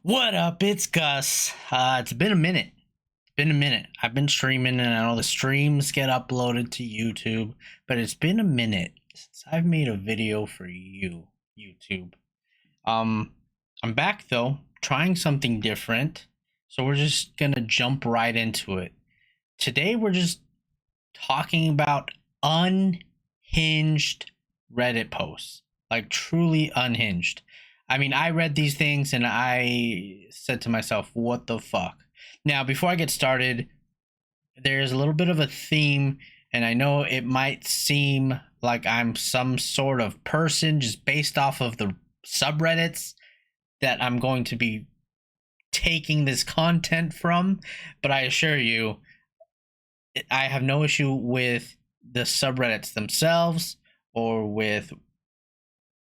What up? It's Gus. It's been a minute. I've been streaming, and I know the streams get uploaded to YouTube, but it's been a minute since I've made a video for you, YouTube. Um, I'm back though, trying something different. So we're just gonna jump right into it. Today we're just talking about unhinged Reddit posts, like truly unhinged. I mean, I read these things and I said to myself, what the fuck? Now, before I get started, there's a little bit of a theme, and I know it might seem like I'm some sort of person just based off of the subreddits that I'm going to be taking this content from, but I assure you, I have no issue with the subreddits themselves or with,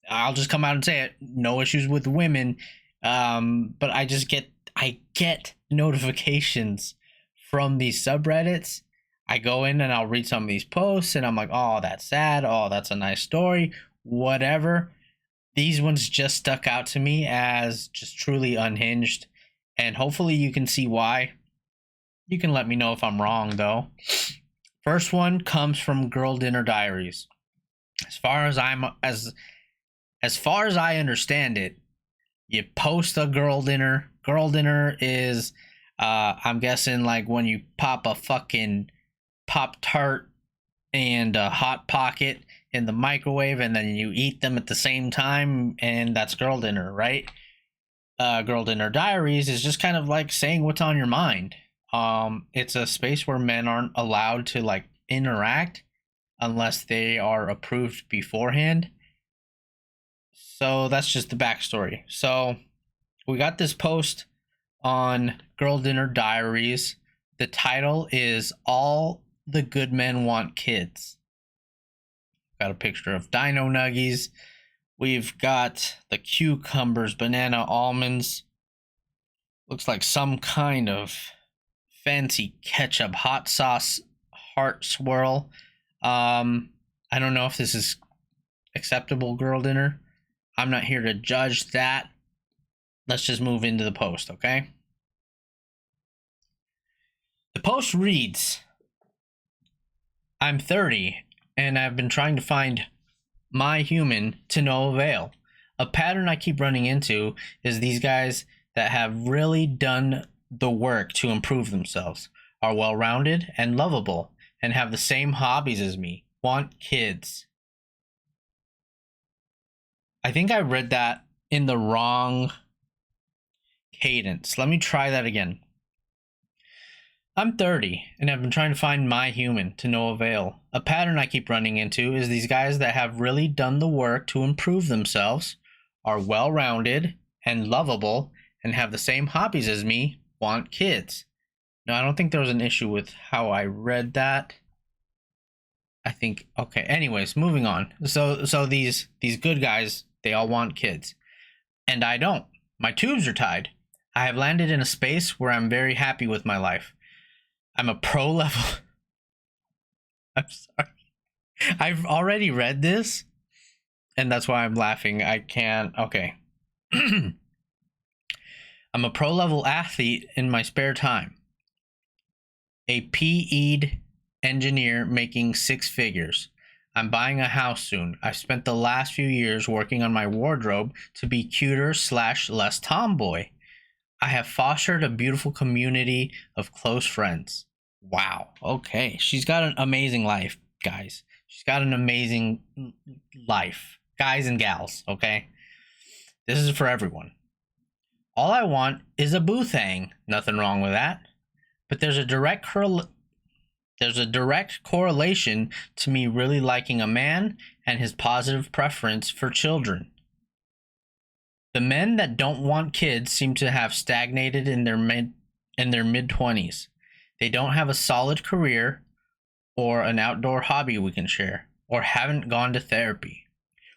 I'll just come out and say it, no issues with women. But I get notifications from these subreddits. I go in and I'll read some of these posts and I'm like, oh, that's sad. Oh, that's a nice story. Whatever. These ones just stuck out to me as just truly unhinged. And hopefully you can see why. You can let me know if I'm wrong, though. First one comes from Girl Dinner Diaries. As far as I understand it, you post a girl dinner. Girl dinner is, I'm guessing, like when you pop a fucking Pop Tart and a Hot Pocket in the microwave and then you eat them at the same time, and that's girl dinner, right? Girl Dinner Diaries is just kind of like saying what's on your mind. It's a space where men aren't allowed to like interact unless they are approved beforehand. So that's just the backstory. So we got this post on Girl Dinner Diaries. The title is All the Good Men Want Kids. Got a picture of dino nuggies. We've got the cucumbers, banana, almonds. Looks like some kind of fancy ketchup hot sauce heart swirl. I don't know if this is acceptable girl dinner. I'm not here to judge that. Let's just move into the post, okay? The post reads, I'm 30 and I've been trying to find my human to no avail. A pattern I keep running into is these guys that have really done the work to improve themselves, are well-rounded and lovable, and have the same hobbies as me, want kids. I think I read that in the wrong cadence. Let me try that again. I'm 30 and I've been trying to find my human to no avail. A pattern I keep running into is these guys that have really done the work to improve themselves, are well-rounded and lovable, and have the same hobbies as me, want kids. No, I don't think there was an issue with how I read that. I think, okay, anyways, moving on. So these good guys, they all want kids. And I don't. My tubes are tied. I have landed in a space where I'm very happy with my life. I'm a pro level. I'm sorry. I've already read this, and that's why I'm laughing. I can't. Okay. I'm a pro level athlete in my spare time. A PE'd engineer making six figures. I'm buying a house soon. I've spent the last few years working on my wardrobe to be cuter / less tomboy. I have fostered a beautiful community of close friends. Wow. Okay. She's got an amazing life, guys. She's got an amazing life. Guys and gals, okay? This is for everyone. All I want is a boo thang. Nothing wrong with that. But there's a direct correlation to me really liking a man and his positive preference for children. The men that don't want kids seem to have stagnated in their mid-20s. They don't have a solid career or an outdoor hobby we can share, or haven't gone to therapy.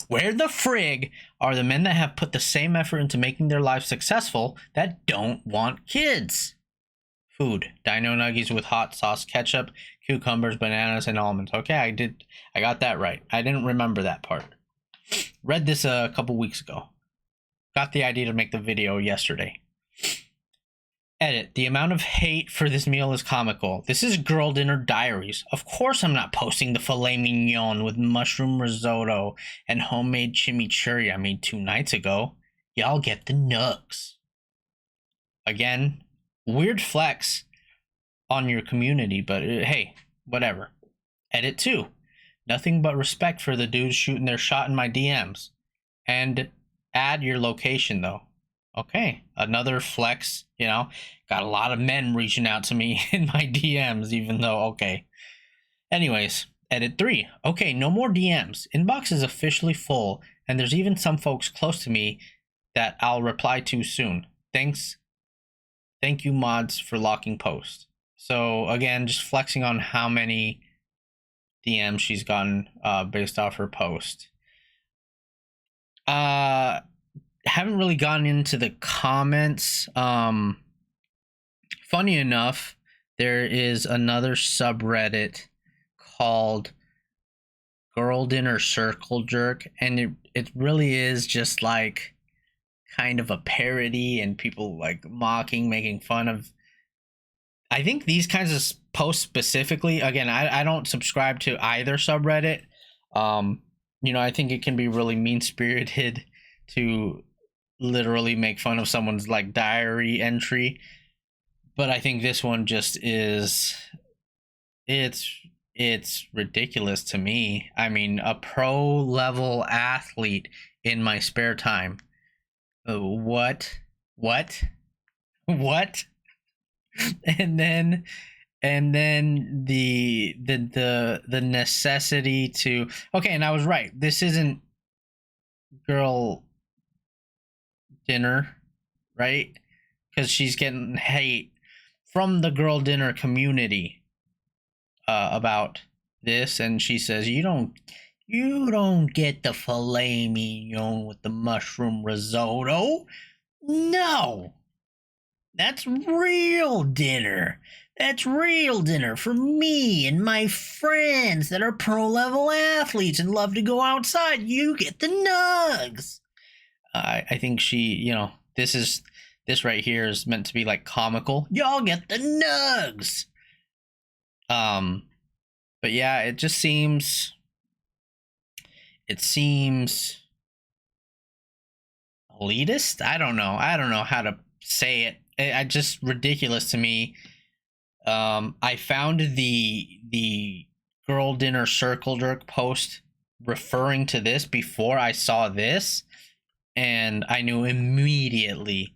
Where the frig are the men that have put the same effort into making their lives successful that don't want kids? Food. Dino nuggies with hot sauce, ketchup, cucumbers, bananas, and almonds. Okay, I got that right. I didn't remember that part. Read this a couple weeks ago. Got the idea to make the video yesterday. Edit. The amount of hate for this meal is comical. This is girl dinner diaries. Of course I'm not posting the filet mignon with mushroom risotto and homemade chimichurri I made 2 nights ago. Y'all get the nugs. Again, weird flex on your community, but hey, whatever. Edit 2. Nothing but respect for the dudes shooting their shot in my DMs. And add your location though. Okay, another flex, got a lot of men reaching out to me in my DMs, even though, okay. Anyways, edit 3. Okay, no more DMs. Inbox is officially full, and there's even some folks close to me that I'll reply to soon. Thanks. Thank you, mods, for locking post. So, again, just flexing on how many DMs she's gotten based off her post. Haven't really gotten into the comments. Funny enough, there is another subreddit called Girl Dinner Circle Jerk, and it really is just like kind of a parody and people like mocking, making fun of. I think these kinds of posts specifically, again, I don't subscribe to either subreddit. I think it can be really mean-spirited to literally make fun of someone's like diary entry, but I think this one just is it's ridiculous to me. I mean, a pro level athlete in my spare time. What and then the necessity to, okay, and I was right, this isn't girl dinner, right? Because she's getting hate from the girl dinner community about this, and she says you don't get the filet mignon with the mushroom risotto. No, that's real dinner. That's real dinner for me and my friends that are pro level athletes and love to go outside. You get the nugs. I think she, this right here is meant to be like comical. Y'all get the nugs. But yeah, it seems elitist. I don't know how to say it. It just ridiculous to me. I found the girl dinner circle jerk post referring to this before I saw this, and I knew immediately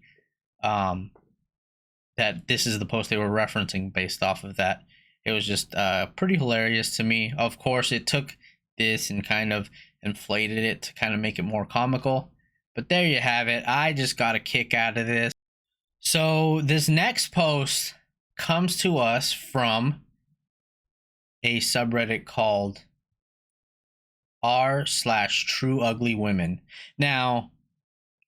that this is the post they were referencing based off of that. It was just pretty hilarious to me. Of course, it took this and kind of inflated it to kind of make it more comical. But there you have it. I just got a kick out of this. So this next post comes to us from a subreddit called r/true ugly women. Now,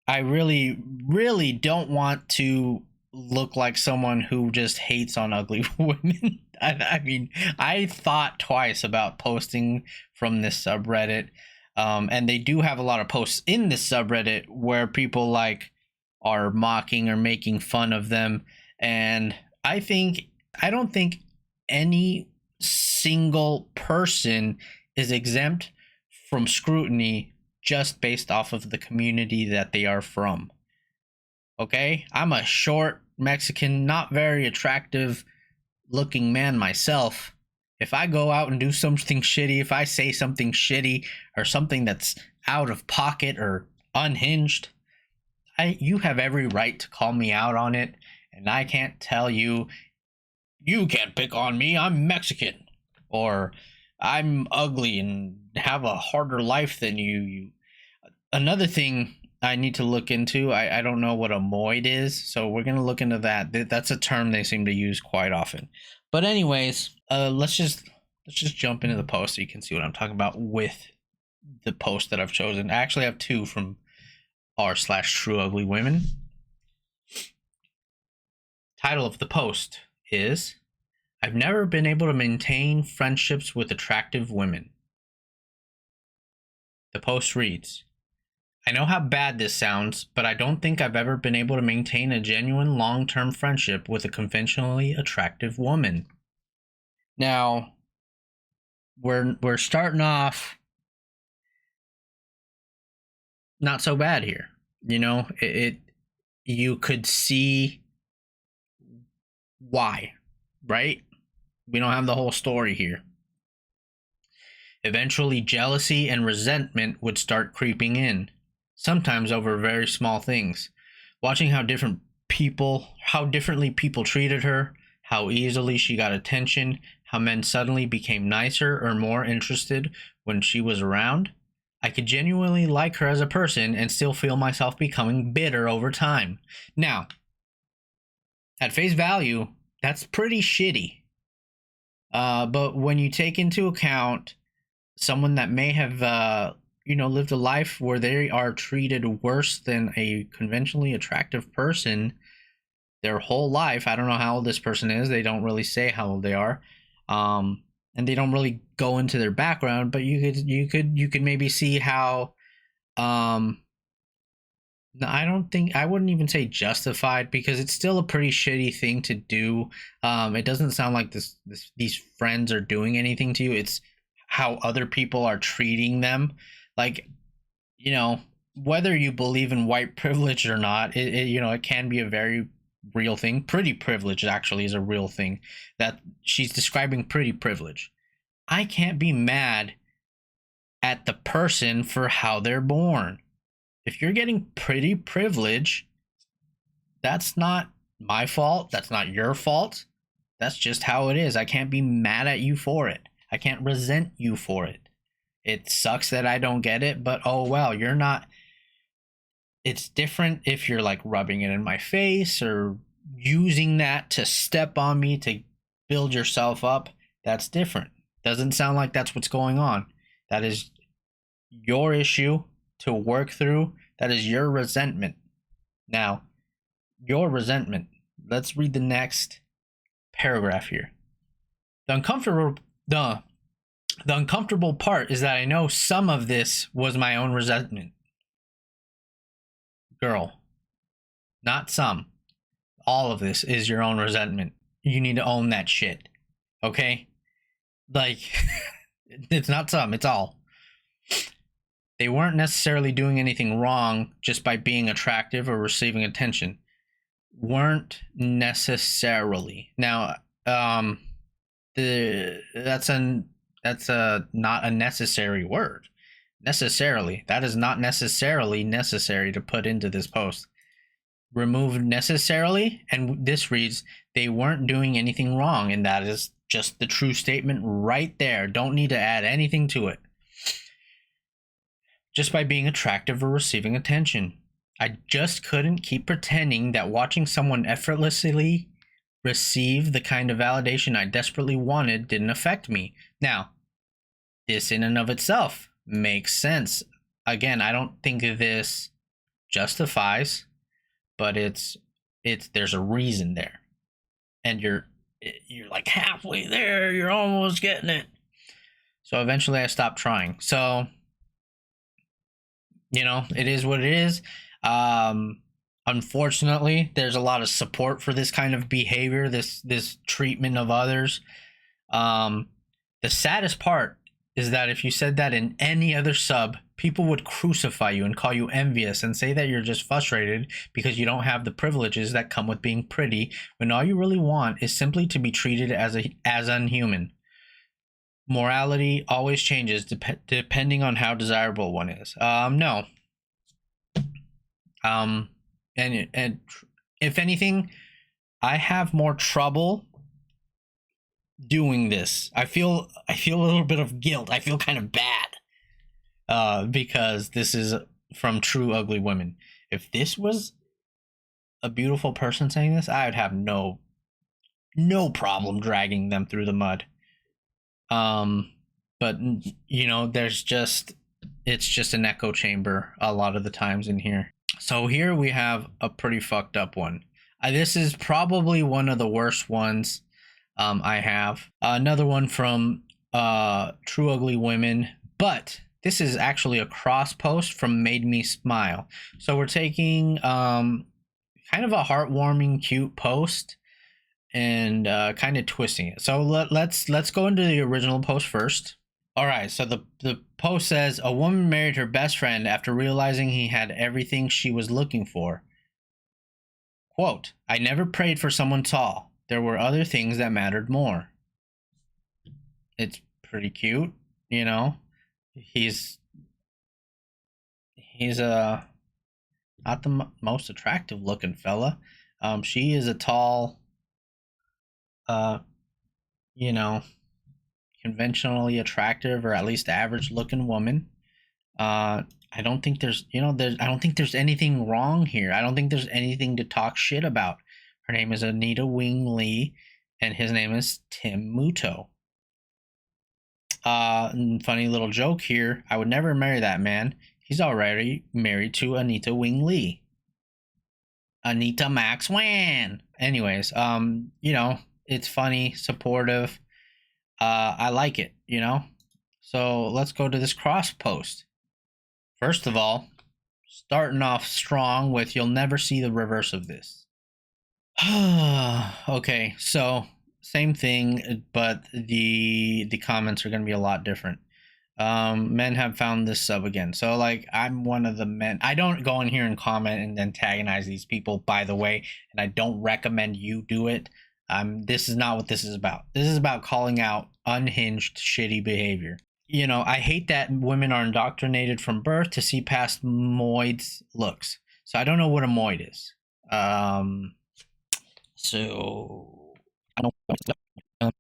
I really, really don't want to look like someone who just hates on ugly women. I mean, I thought twice about posting from this subreddit. And they do have a lot of posts in this subreddit where people like are mocking or making fun of them. And I don't think any single person is exempt from scrutiny just based off of the community that they are from. Okay? I'm a short Mexican, not very attractive looking man myself. If I go out and do something shitty, if I say something shitty or something that's out of pocket or unhinged, you have every right to call me out on it, and I can't tell you, you can't pick on me, I'm Mexican, or I'm ugly and have a harder life than you. Another thing I need to look into, I don't know what a moid is, so we're going to look into that. That's a term they seem to use quite often. But anyways, let's just jump into the post so you can see what I'm talking about with the post that I've chosen. I actually have two from r/true ugly women. Title of the post is, I've never been able to maintain friendships with attractive women. The post reads, I know how bad this sounds, but I don't think I've ever been able to maintain a genuine long-term friendship with a conventionally attractive woman. Now, we're starting off not so bad here. You know, it you could see why, right? We don't have the whole story here. Eventually, jealousy and resentment would start creeping in, sometimes over very small things. Watching how differently people treated her, how easily she got attention, how men suddenly became nicer or more interested when she was around. I could genuinely like her as a person and still feel myself becoming bitter over time. Now, at face value, that's pretty shitty. But when you take into account someone that may have lived a life where they are treated worse than a conventionally attractive person their whole life. I don't know how old this person is. They don't really say how old they are. And they don't really go into their background, but you could maybe see how no, I wouldn't even say justified, because it's still a pretty shitty thing to do. It doesn't sound like these friends are doing anything to you. It's how other people are treating them. Like, whether you believe in white privilege or not, it can be a very real thing. Pretty privilege actually is a real thing. That she's describing pretty privilege. I can't be mad at the person for how they're born. If you're getting pretty privilege, that's not my fault. That's not your fault. That's just how it is. I can't be mad at you for it. I can't resent you for it. It sucks that I don't get it, but oh well, you're not. It's different if you're like rubbing it in my face or using that to step on me to build yourself up. That's different. Doesn't sound like that's what's going on. That is your issue to work through. That is your resentment. Now, your resentment. Let's read the next paragraph here. The uncomfortable part is that I know some of this was my own resentment. Girl, not some. All of this is your own resentment. You need to own that shit. Okay? Like, it's not some, it's all. They weren't necessarily doing anything wrong just by being attractive or receiving attention. Weren't necessarily. Now, that's not a necessary word. Necessarily. That is not necessarily necessary to put into this post. Remove necessarily, and this reads, they weren't doing anything wrong, and that is just the true statement right there. Don't need to add anything to it. Just by being attractive or receiving attention. I just couldn't keep pretending that watching someone effortlessly receive the kind of validation I desperately wanted didn't affect me. Now, this in and of itself makes sense. Again, I don't think this justifies, but it's there's a reason there. And you're like halfway there, you're almost getting it. So eventually I stopped trying. So it is what it is. Unfortunately, there's a lot of support for this kind of behavior, this treatment of others. The saddest part is that if you said that in any other sub, people would crucify you and call you envious and say that you're just frustrated because you don't have the privileges that come with being pretty, when all you really want is simply to be treated as unhuman. Morality always changes depending on how desirable one is. No. And if anything, I have more trouble doing this. I feel a little bit of guilt. I feel kind of bad because this is from True Ugly Women. If this was a beautiful person saying this, I would have no problem dragging them through the mud. But it's just an echo chamber a lot of the times in here. So here we have a pretty fucked up one. This is probably one of the worst ones I have. Another one from True Ugly Women, but this is actually a cross post from Made Me Smile. So we're taking kind of a heartwarming, cute post and kind of twisting it. So let's go into the original post first. All right, so the post says a woman married her best friend after realizing he had everything she was looking for. Quote, I never prayed for someone tall. There were other things that mattered more. It's pretty cute, you know. He's not the most attractive looking fella. She is a tall, uh, you know, conventionally attractive or at least average looking woman. I don't think there's, I don't think there's anything wrong here. I don't think there's anything to talk shit about. Her name is Anita Wing Lee, and his name is Tim Muto. Funny little joke here. I would never marry that man. He's already married to Anita Wing Lee. Anita Max Wan. Anyways, it's funny, supportive. I like it, So let's go to this cross post. First of all, starting off strong with you'll never see the reverse of this. Okay, so same thing, but the comments are going to be a lot different. Men have found this sub again. So like I'm one of the men. I don't go in here and comment and antagonize these people, by the way, and I don't recommend you do it. This is not what this is about. This is about calling out unhinged, shitty behavior. I hate that women are indoctrinated from birth to see past moids looks. So I don't know what a moid is. So I don't know.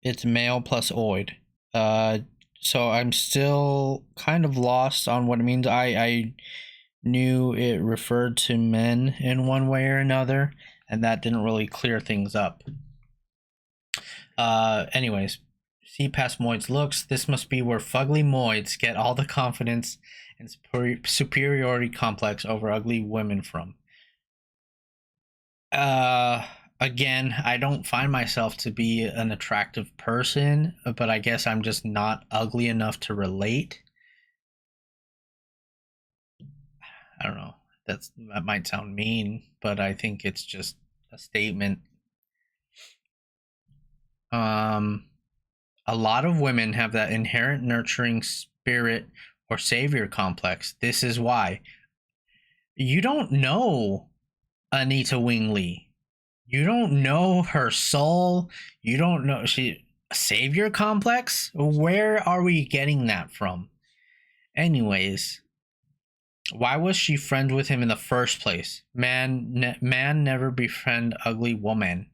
It's male plus oid. So I'm still kind of lost on what it means. I knew it referred to men in one way or another, and that didn't really clear things up. Anyways, see past moids looks. This must be where fugly moids get all the confidence and superiority complex over ugly women from. Again, I don't find myself to be an attractive person, but I guess I'm just not ugly enough to relate. I don't know. That might sound mean, but I think it's just a statement. A lot of women have that inherent nurturing spirit or savior complex. This is why. You don't know Anita Wing Lee. You don't know her soul. You don't know savior complex? Where are we getting that from? Anyways, why was she friends with him in the first place? Man never befriend ugly woman.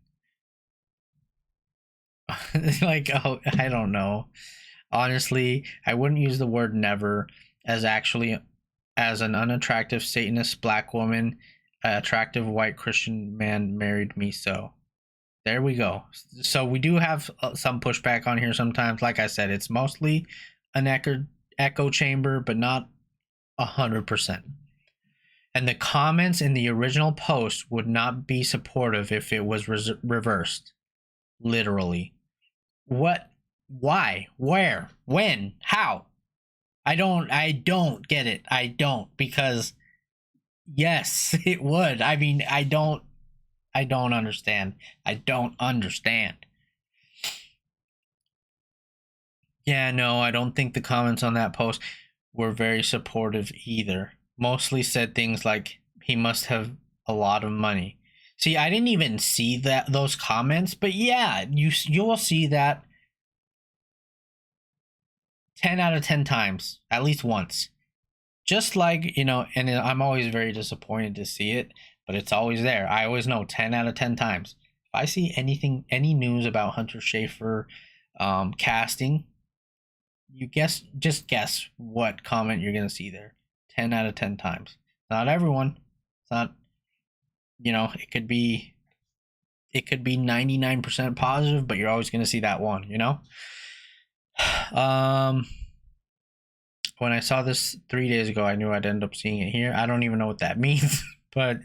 Like, oh, I don't know. Honestly, I wouldn't use the word never as an unattractive Satanist black woman. An attractive white Christian man married me, so there we go. So we do have some pushback on here sometimes. Like I said, it's mostly an echo chamber, but not 100%. And the comments in the original post would not be supportive if it was reversed. Literally. What? Why? Where? When? How? I don't get it. I don't, because yes, it would. I mean, I don't understand. I don't understand. Yeah, no, I don't think the comments on that post were very supportive either. Mostly said things like he must have a lot of money. See, I didn't even see those comments, but yeah, you will see that 10 out of 10 times, at least once. Just like, and I'm always very disappointed to see it, but it's always there. I always know 10 out of 10 times. If I see any news about Hunter Schafer casting, just guess what comment you're going to see there. 10 out of 10 times. Not everyone. It's not, it could be 99% positive, but you're always going to see that one, When I saw this 3 days ago, I knew I'd end up seeing it here. I don't even know what that means, but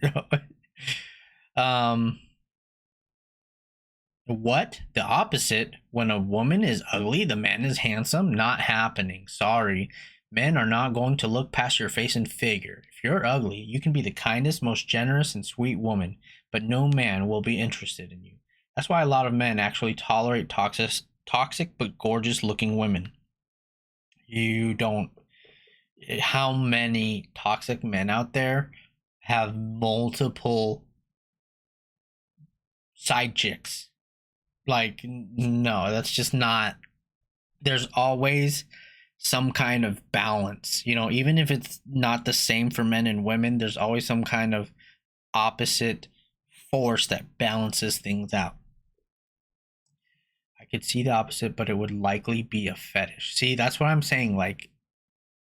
What? The opposite. When a woman is ugly, the man is handsome? Not happening. Sorry. Men are not going to look past your face and figure. If you're ugly, you can be the kindest, most generous, and sweet woman, but no man will be interested in you. That's why a lot of men actually tolerate toxic but gorgeous looking women. You don't. How many toxic men out there have multiple side chicks? Like, no, that's just not. There's always some kind of balance, even if it's not the same for men and women, there's always some kind of opposite force that balances things out. I could see the opposite, but it would likely be a fetish. See, that's what I'm saying. Like,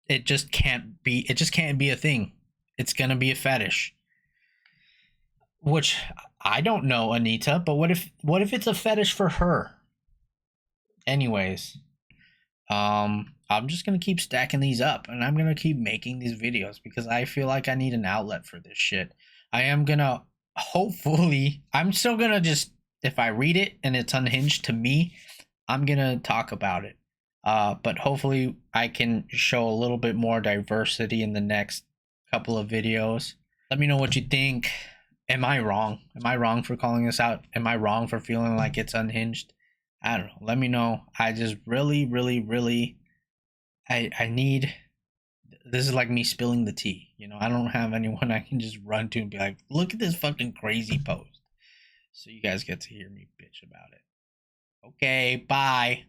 it just can't be a thing. It's gonna be a fetish. Which I don't know, Anita, but what if it's a fetish for her? Anyways, I'm just gonna keep stacking these up, and I'm gonna keep making these videos because I feel like I need an outlet for this shit. I am gonna hopefully. I'm still gonna just, if I read it and it's unhinged to me, I'm gonna talk about it. But hopefully I can show a little bit more diversity in the next couple of videos. Let me know what you think. Am I wrong? Am I wrong for calling this out? Am I wrong for feeling like it's unhinged? I don't know. Let me know. I just really, really, really, I need. This is like me spilling the tea. I don't have anyone I can just run to and be like, look at this fucking crazy post. So you guys get to hear me bitch about it. Okay, bye.